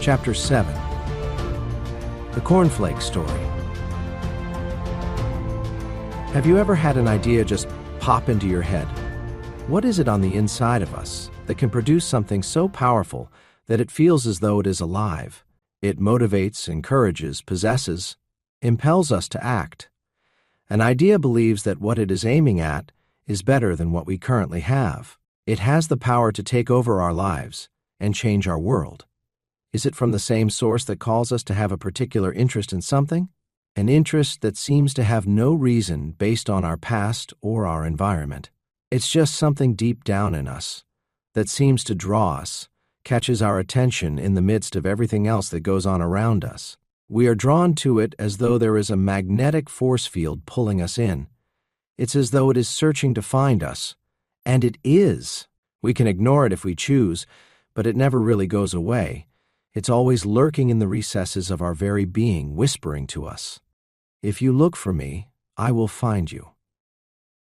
Chapter 7. The Cornflake Story. Have you ever had an idea just pop into your head? What is it on the inside of us that can produce something so powerful that it feels as though it is alive? It motivates, encourages, possesses, impels us to act. An idea believes that what it is aiming at is better than what we currently have. It has the power to take over our lives and change our world. Is it from the same source that calls us to have a particular interest in something? An interest that seems to have no reason based on our past or our environment. It's just something deep down in us that seems to draw us, catches our attention in the midst of everything else that goes on around us. We are drawn to it as though there is a magnetic force field pulling us in. It's as though it is searching to find us. And it is. We can ignore it if we choose, but it never really goes away. It's always lurking in the recesses of our very being, whispering to us, "If you look for me, I will find you."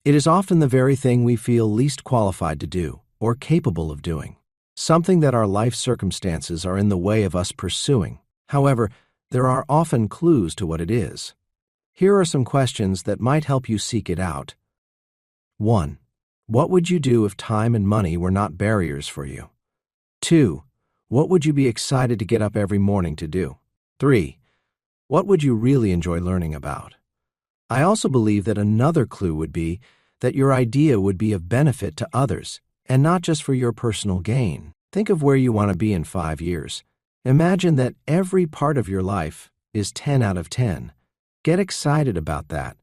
It is often the very thing we feel least qualified to do or capable of doing, something that our life circumstances are in the way of us pursuing. However, there are often clues to what it is. Here are some questions that might help you seek it out. 1. What would you do if time and money were not barriers for you? 2. What would you be excited to get up every morning to do? 3. What would you really enjoy learning about? I also believe that another clue would be that your idea would be of benefit to others, and not just for your personal gain. Think of where you want to be in 5 years. Imagine that every part of your life is 10 out of 10. Get excited about that.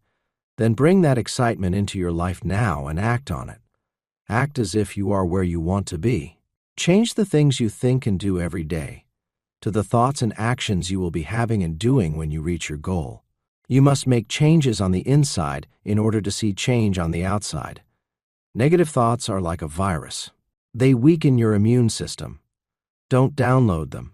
Then bring that excitement into your life now and act on it. Act as if you are where you want to be. Change the things you think and do every day to the thoughts and actions you will be having and doing when you reach your goal. You must make changes on the inside in order to see change on the outside. Negative thoughts are like a virus. They weaken your immune system. Don't download them.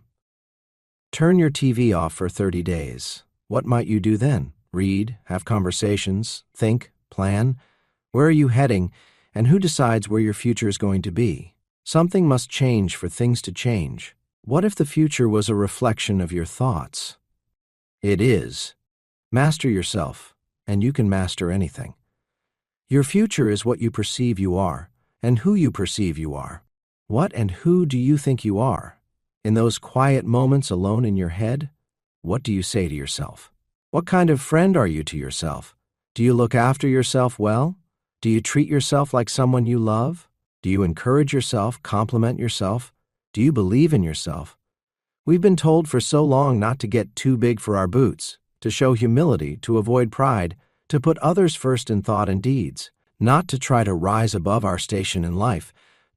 Turn your TV off for 30 days. What might you do then? Read, have conversations, think, plan. Where are you heading, and who decides where your future is going to be? Something must change for things to change. What if the future was a reflection of your thoughts? It is. Master yourself, and you can master anything. Your future is what you perceive you are, and who you perceive you are. What and who do you think you are? In those quiet moments alone in your head, what do you say to yourself? What kind of friend are you to yourself? Do you look after yourself well? Do you treat yourself like someone you love? Do you encourage yourself, compliment yourself? Do you believe in yourself? We've been told for so long not to get too big for our boots, to show humility, to avoid pride, to put others first in thought and deeds, not to try to rise above our station in life,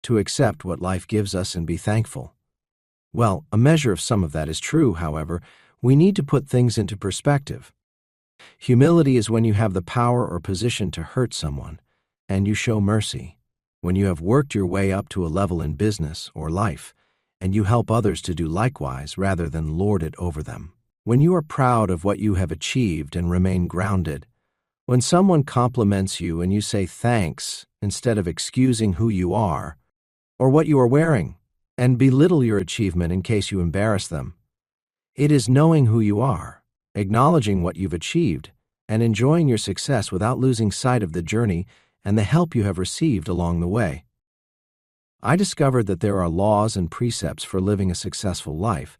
to accept what life gives us and be thankful. Well, a measure of some of that is true, however. We need to put things into perspective. Humility is when you have the power or position to hurt someone, and you show mercy. When you have worked your way up to a level in business or life, and you help others to do likewise rather than lord it over them. When you are proud of what you have achieved and remain grounded. When someone compliments you and you say thanks instead of excusing who you are or what you are wearing, and belittle your achievement in case you embarrass them. It is knowing who you are, acknowledging what you've achieved, and enjoying your success without losing sight of the journey and the help you have received along the way. I discovered that there are laws and precepts for living a successful life,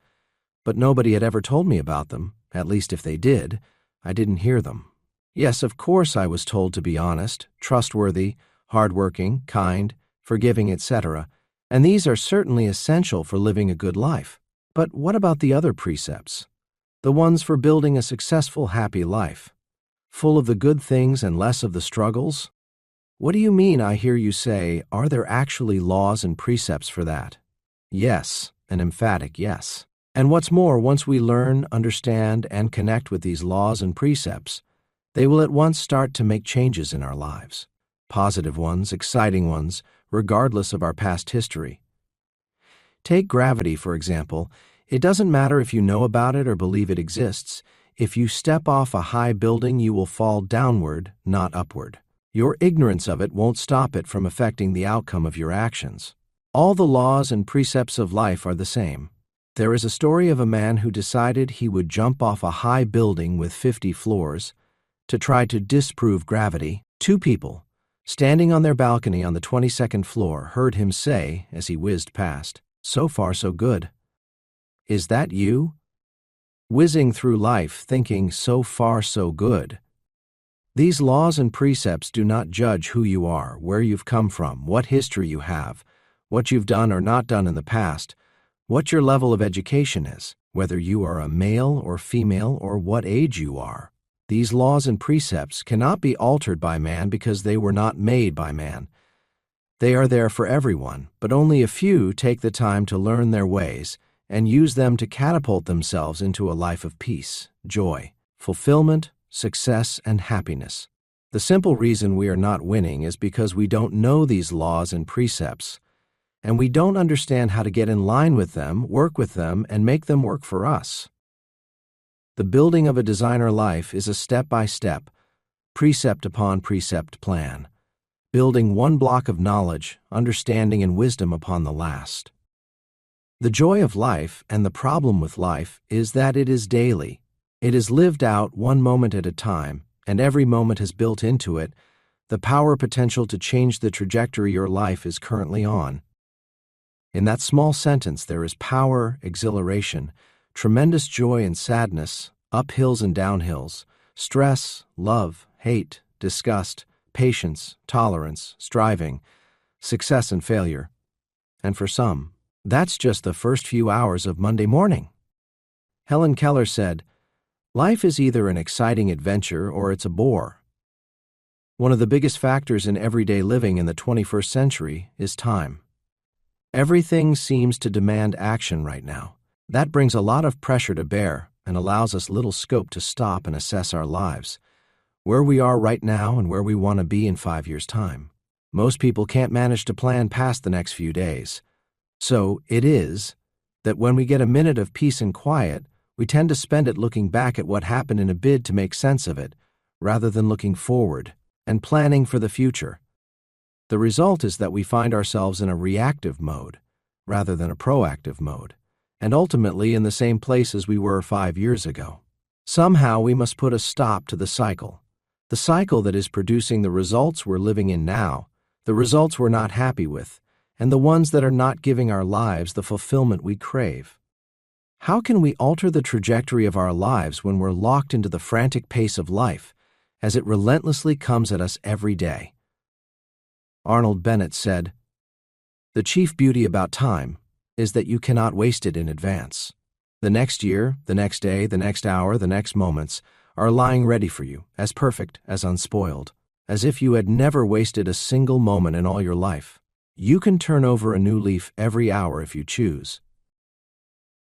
but nobody had ever told me about them. At least if they did, I didn't hear them. Yes, of course I was told to be honest, trustworthy, hardworking, kind, forgiving, etc., and these are certainly essential for living a good life. But what about the other precepts? The ones for building a successful, happy life, full of the good things and less of the struggles? What do you mean, I hear you say, are there actually laws and precepts for that? Yes, an emphatic yes. And what's more, once we learn, understand, and connect with these laws and precepts, they will at once start to make changes in our lives. Positive ones, exciting ones, regardless of our past history. Take gravity, for example. It doesn't matter if you know about it or believe it exists. If you step off a high building, you will fall downward, not upward. Your ignorance of it won't stop it from affecting the outcome of your actions. All the laws and precepts of life are the same. There is a story of a man who decided he would jump off a high building with 50 floors to try to disprove gravity. Two people, standing on their balcony on the 22nd floor, heard him say as he whizzed past, "So far, so good." Is that you? Whizzing through life thinking, "So far, so good." These laws and precepts do not judge who you are, where you've come from, what history you have, what you've done or not done in the past, what your level of education is, whether you are a male or female, or what age you are. These laws and precepts cannot be altered by man because they were not made by man. They are there for everyone, but only a few take the time to learn their ways and use them to catapult themselves into a life of peace, joy, fulfillment, success, and happiness. The simple reason we are not winning is because we don't know these laws and precepts, and we don't understand how to get in line with them, work with them, and make them work for us. The building of a designer life is a step-by-step, precept upon precept plan, building one block of knowledge, understanding, and wisdom upon the last. The joy of life and the problem with life is that it is daily. It is lived out one moment at a time, and every moment has built into it the power potential to change the trajectory your life is currently on. In that small sentence, there is power, exhilaration, tremendous joy and sadness, uphills and downhills, stress, love, hate, disgust, patience, tolerance, striving, success and failure. And for some, that's just the first few hours of Monday morning. Helen Keller said, "Life is either an exciting adventure or it's a bore." One of the biggest factors in everyday living in the 21st century is time. Everything seems to demand action right now. That brings a lot of pressure to bear and allows us little scope to stop and assess our lives, where we are right now and where we want to be in 5 years' time. Most people can't manage to plan past the next few days. So it is that when we get a minute of peace and quiet, we tend to spend it looking back at what happened in a bid to make sense of it, rather than looking forward and planning for the future. The result is that we find ourselves in a reactive mode, rather than a proactive mode, and ultimately in the same place as we were 5 years ago. Somehow we must put a stop to the cycle that is producing the results we're living in now, the results we're not happy with, and the ones that are not giving our lives the fulfillment we crave. How can we alter the trajectory of our lives when we're locked into the frantic pace of life as it relentlessly comes at us every day? Arnold Bennett said, "The chief beauty about time is that you cannot waste it in advance. The next year, the next day, the next hour, the next moments are lying ready for you, as perfect, as unspoiled, as if you had never wasted a single moment in all your life. You can turn over a new leaf every hour if you choose."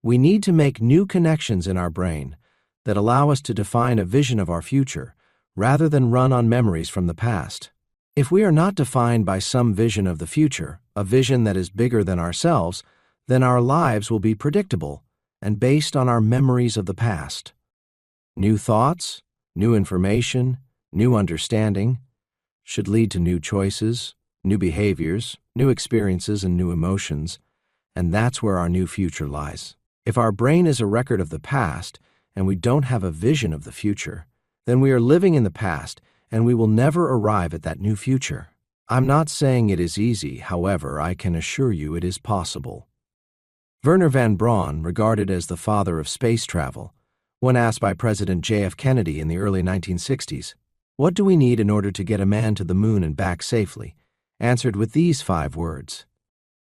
We need to make new connections in our brain that allow us to define a vision of our future rather than run on memories from the past. If we are not defined by some vision of the future, a vision that is bigger than ourselves, then our lives will be predictable and based on our memories of the past. New thoughts, new information, new understanding should lead to new choices, new behaviors, new experiences, and new emotions, and that's where our new future lies. If our brain is a record of the past and we don't have a vision of the future, then we are living in the past and we will never arrive at that new future. I'm not saying it is easy, however, I can assure you it is possible. Wernher von Braun, regarded as the father of space travel, when asked by President J.F. Kennedy in the early 1960s, "What do we need in order to get a man to the moon and back safely?" answered with these 5 words: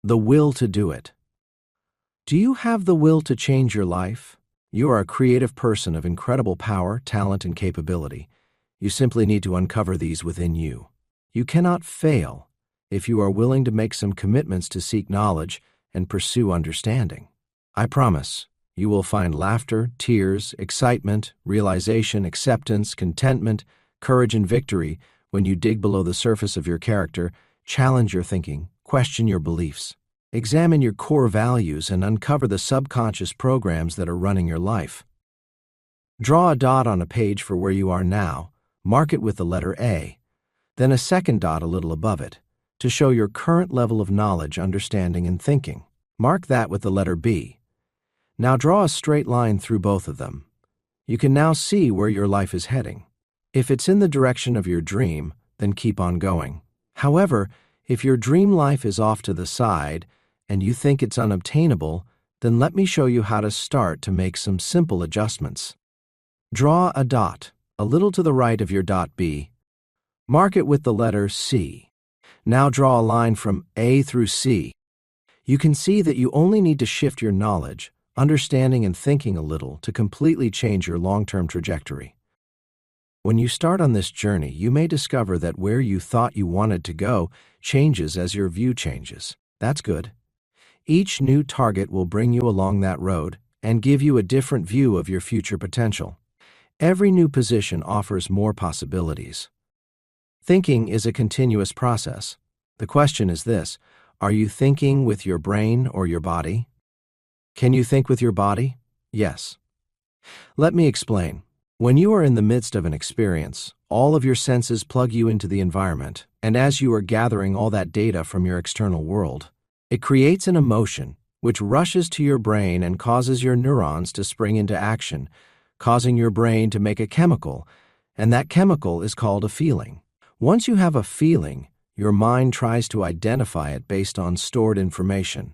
"The will to do it." Do you have the will to change your life? You are a creative person of incredible power, talent, and capability. You simply need to uncover these within you. You cannot fail if you are willing to make some commitments to seek knowledge and pursue understanding. I promise you will find laughter, tears, excitement, realization, acceptance, contentment, courage, and victory when you dig below the surface of your character, challenge your thinking, question your beliefs, examine your core values, and uncover the subconscious programs that are running your life. Draw a dot on a page for where you are now, mark it with the letter A, then a second dot a little above it, to show your current level of knowledge, understanding, and thinking. Mark that with the letter B. Now draw a straight line through both of them. You can now see where your life is heading. If it's in the direction of your dream, then keep on going. However, if your dream life is off to the side and you think it's unobtainable, then let me show you how to start to make some simple adjustments. Draw a dot, a little to the right of your dot B. Mark it with the letter C. Now draw a line from A through C. You can see that you only need to shift your knowledge, understanding and thinking a little to completely change your long-term trajectory. When you start on this journey, you may discover that where you thought you wanted to go changes as your view changes. That's good. Each new target will bring you along that road and give you a different view of your future potential. Every new position offers more possibilities. Thinking is a continuous process. The question is this: are you thinking with your brain or your body? Can you think with your body? Yes. Let me explain. When you are in the midst of an experience, all of your senses plug you into the environment, and as you are gathering all that data from your external world, it creates an emotion which rushes to your brain and causes your neurons to spring into action, causing your brain to make a chemical, and that chemical is called a feeling. Once you have a feeling, your mind tries to identify it based on stored information.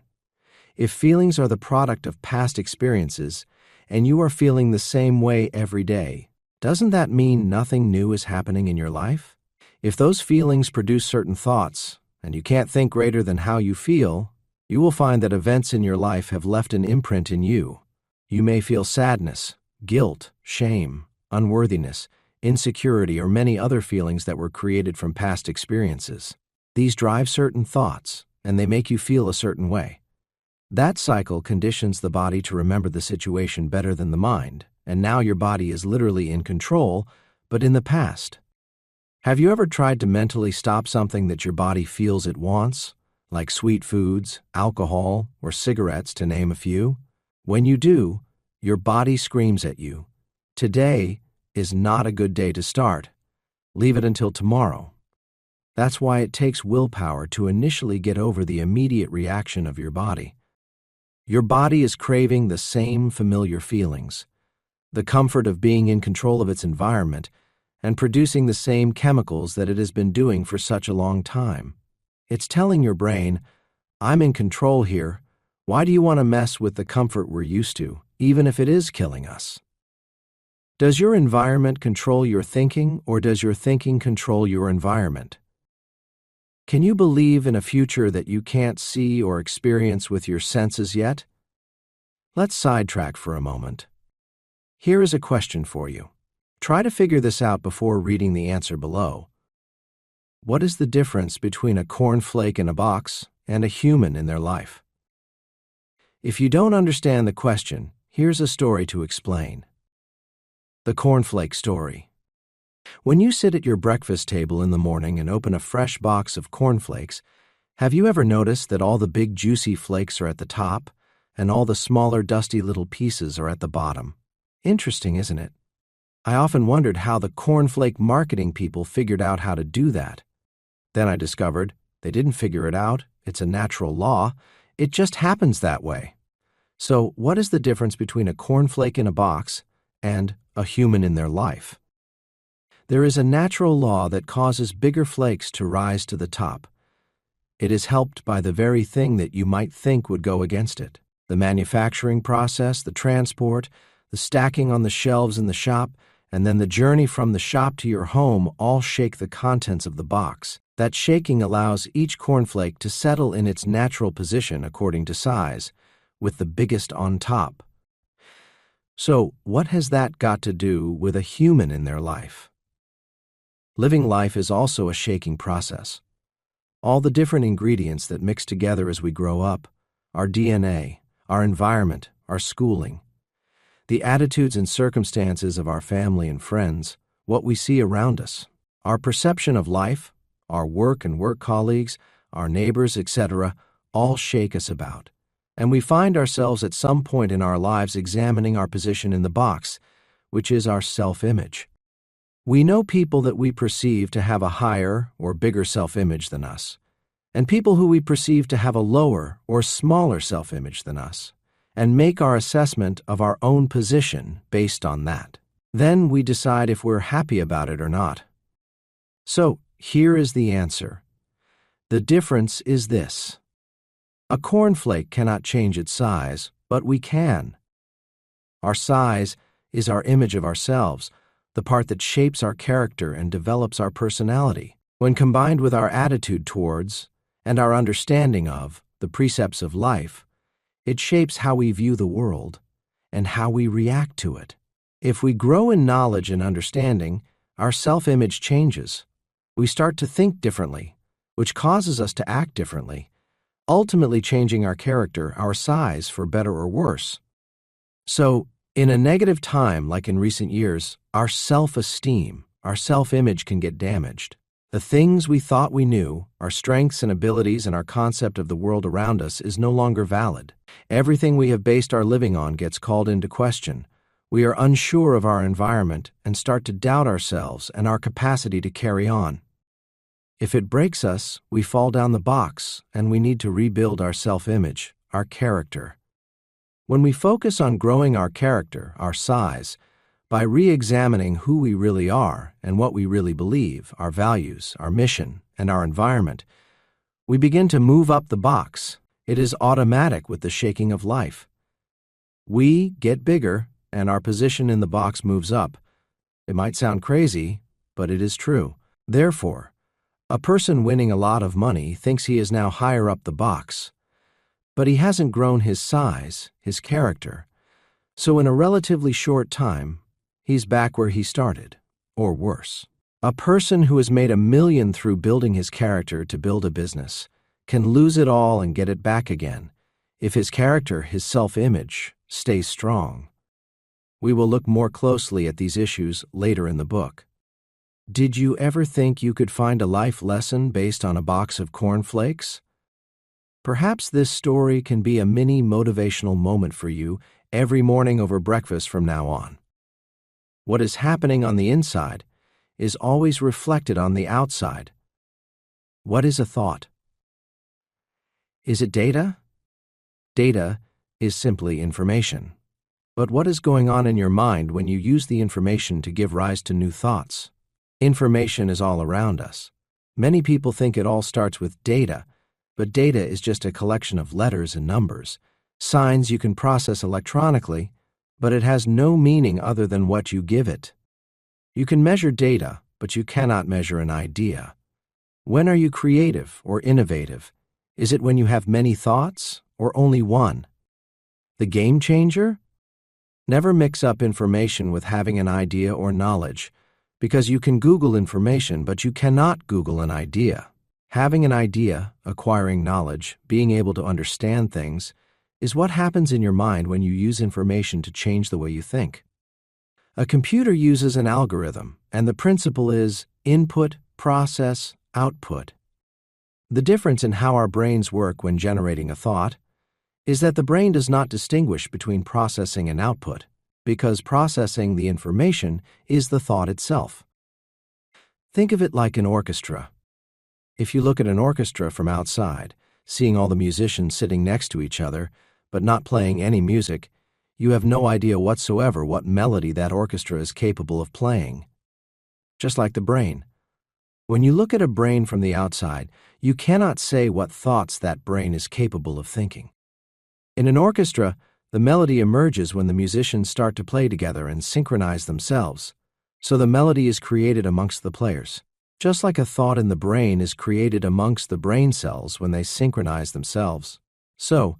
If feelings are the product of past experiences, and you are feeling the same way every day, doesn't that mean nothing new is happening in your life? If those feelings produce certain thoughts, and you can't think greater than how you feel, you will find that events in your life have left an imprint in you. You may feel sadness, guilt, shame, unworthiness, insecurity, or many other feelings that were created from past experiences. These drive certain thoughts, and they make you feel a certain way. That cycle conditions the body to remember the situation better than the mind, and now your body is literally in control, but in the past. Have you ever tried to mentally stop something that your body feels it wants, like sweet foods, alcohol, or cigarettes, to name a few? When you do, your body screams at you, "Today is not a good day to start. Leave it until tomorrow." That's why it takes willpower to initially get over the immediate reaction of your body. Your body is craving the same familiar feelings, the comfort of being in control of its environment and producing the same chemicals that it has been doing for such a long time. It's telling your brain, "I'm in control here. Why do you want to mess with the comfort we're used to, even if it is killing us?" Does your environment control your thinking, or does your thinking control your environment? Can you believe in a future that you can't see or experience with your senses yet? Let's sidetrack for a moment. Here is a question for you. Try to figure this out before reading the answer below. What is the difference between a cornflake in a box and a human in their life? If you don't understand the question, here's a story to explain. The cornflake story. When you sit at your breakfast table in the morning and open a fresh box of cornflakes, have you ever noticed that all the big juicy flakes are at the top and all the smaller dusty little pieces are at the bottom? Interesting, isn't it? I often wondered how the cornflake marketing people figured out how to do that. Then I discovered they didn't figure it out. It's a natural law. It just happens that way. So what is the difference between a cornflake in a box and a human in their life? There is a natural law that causes bigger flakes to rise to the top. It is helped by the very thing that you might think would go against it. The manufacturing process, the transport, the stacking on the shelves in the shop, and then the journey from the shop to your home all shake the contents of the box. That shaking allows each cornflake to settle in its natural position according to size, with the biggest on top. So, what has that got to do with a human in their life? Living life is also a shaking process. All the different ingredients that mix together as we grow up, our DNA, our environment, our schooling, the attitudes and circumstances of our family and friends, what we see around us, our perception of life, our work and work colleagues, our neighbors, etc., all shake us about. And we find ourselves at some point in our lives examining our position in the box, which is our self-image. We know people that we perceive to have a higher or bigger self-image than us, and people who we perceive to have a lower or smaller self-image than us. and make our assessment of our own position based on that. Then we decide if we're happy about it or not. So, here is the answer. The difference is this. A cornflake cannot change its size, but we can. Our size is our image of ourselves, the part that shapes our character and develops our personality. When combined with our attitude towards and our understanding of the precepts of life, it shapes how we view the world and how we react to it. If we grow in knowledge and understanding, our self-image changes. We start to think differently, which causes us to act differently, ultimately changing our character, our size, for better or worse. So, in a negative time like in recent years, our self-esteem, our self-image can get damaged. The things we thought we knew, our strengths and abilities and our concept of the world around us is no longer valid. Everything we have based our living on gets called into question. We are unsure of our environment and start to doubt ourselves and our capacity to carry on. If it breaks us, we fall down the box and we need to rebuild our self-image, our character. When we focus on growing our character, our size, by re-examining who we really are and what we really believe, our values, our mission, and our environment, we begin to move up the box. It is automatic with the shaking of life. We get bigger and our position in the box moves up. It might sound crazy, but it is true. Therefore, a person winning a lot of money thinks he is now higher up the box, but he hasn't grown his size, his character. So in a relatively short time, he's back where he started, or worse. A person who has made $1 million through building his character to build a business can lose it all and get it back again if his character, his self-image, stays strong. We will look more closely at these issues later in the book. Did you ever think you could find a life lesson based on a box of cornflakes? Perhaps this story can be a mini motivational moment for you every morning over breakfast from now on. What is happening on the inside is always reflected on the outside. What is a thought? Is it data? Data is simply information. But what is going on in your mind when you use the information to give rise to new thoughts? Information is all around us. Many people think it all starts with data, but data is just a collection of letters and numbers, signs you can process electronically, but it has no meaning other than what you give it. You can measure data, but you cannot measure an idea. When are you creative or innovative? Is it when you have many thoughts or only one? The game changer? Never mix up information with having an idea or knowledge, because you can Google information, but you cannot Google an idea. Having an idea, acquiring knowledge, being able to understand things, is what happens in your mind when you use information to change the way you think. A computer uses an algorithm, and the principle is input, process, output. The difference in how our brains work when generating a thought is that the brain does not distinguish between processing and output, because processing the information is the thought itself. Think of it like an orchestra. If you look at an orchestra from outside, seeing all the musicians sitting next to each other, but not playing any music, you have no idea whatsoever what melody that orchestra is capable of playing. Just like the brain. When you look at a brain from the outside, you cannot say what thoughts that brain is capable of thinking. In an orchestra, the melody emerges when the musicians start to play together and synchronize themselves, so the melody is created amongst the players. Just like a thought in the brain is created amongst the brain cells when they synchronize themselves. So,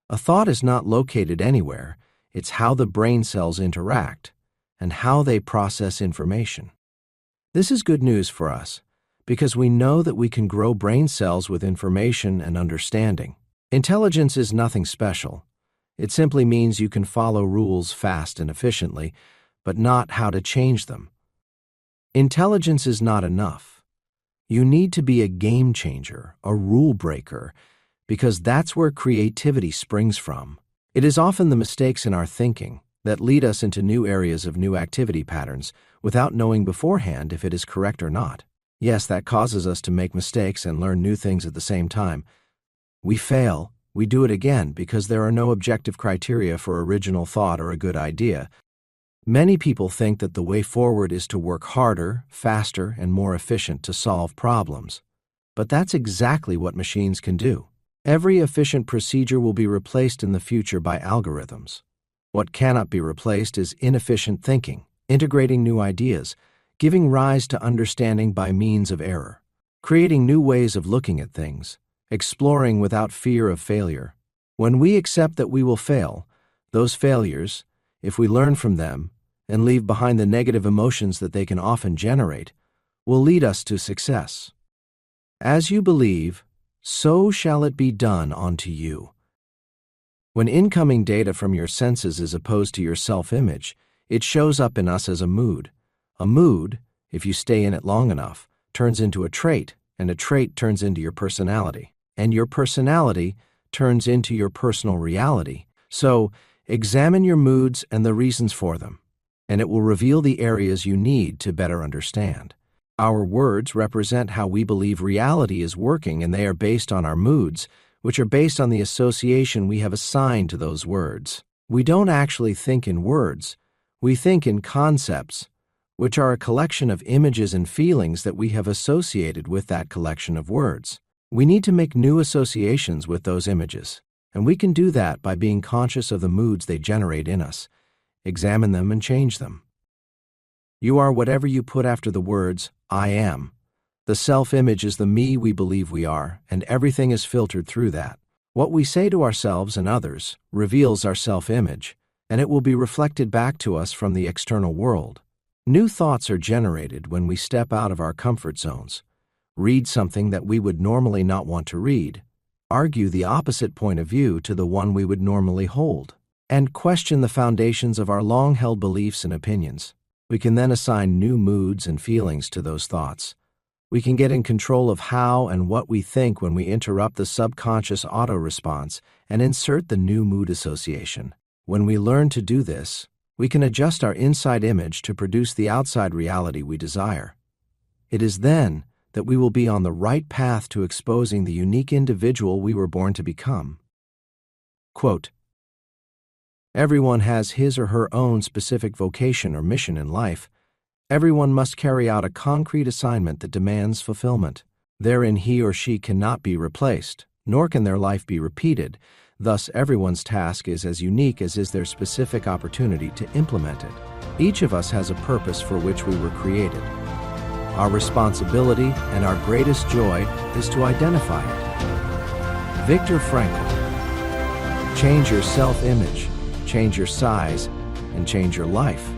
a thought is not located anywhere, it's how the brain cells interact and how they process information. This is good news for us, because we know that we can grow brain cells with information and understanding. Intelligence is nothing special. It simply means you can follow rules fast and efficiently, but not how to change them. Intelligence is not enough. You need to be a game changer, a rule breaker, because that's where creativity springs from. It is often the mistakes in our thinking that lead us into new areas of new activity patterns without knowing beforehand if it is correct or not. Yes, that causes us to make mistakes and learn new things at the same time. We fail We do it again because there are no objective criteria for original thought or a good idea. Many people think that the way forward is to work harder, faster, and more efficient to solve problems. But that's exactly what machines can do. Every efficient procedure will be replaced in the future by algorithms. What cannot be replaced is inefficient thinking, integrating new ideas, giving rise to understanding by means of error, creating new ways of looking at things, exploring without fear of failure. When we accept that we will fail, those failures, if we learn from them and leave behind the negative emotions that they can often generate, will lead us to success. As you believe, so shall it be done unto you. When incoming data from your senses is opposed to your self-image, it shows up in us as a mood. A mood, if you stay in it long enough, turns into a trait, and a trait turns into your personality. And your personality turns into your personal reality. So, examine your moods and the reasons for them, and it will reveal the areas you need to better understand. Our words represent how we believe reality is working, and they are based on our moods, which are based on the association we have assigned to those words. We don't actually think in words. We think in concepts, which are a collection of images and feelings that we have associated with that collection of words. We need to make new associations with those images, and we can do that by being conscious of the moods they generate in us. Examine them and change them. You are whatever you put after the words, I am. The self-image is the me we believe we are, and everything is filtered through that. What we say to ourselves and others reveals our self-image, and it will be reflected back to us from the external world. New thoughts are generated when we step out of our comfort zones, read something that we would normally not want to read, argue the opposite point of view to the one we would normally hold, and question the foundations of our long-held beliefs and opinions. We can then assign new moods and feelings to those thoughts. We can get in control of how and what we think when we interrupt the subconscious auto-response and insert the new mood association. When we learn to do this, we can adjust our inside image to produce the outside reality we desire. It is then that we will be on the right path to exposing the unique individual we were born to become. Quote, everyone has his or her own specific vocation or mission in life. Everyone must carry out a concrete assignment that demands fulfillment. Therein he or she cannot be replaced, nor can their life be repeated. Thus, everyone's task is as unique as is their specific opportunity to implement it. Each of us has a purpose for which we were created. Our responsibility and our greatest joy is to identify it. Viktor Frankl. Change your self-image, change your size, and change your life.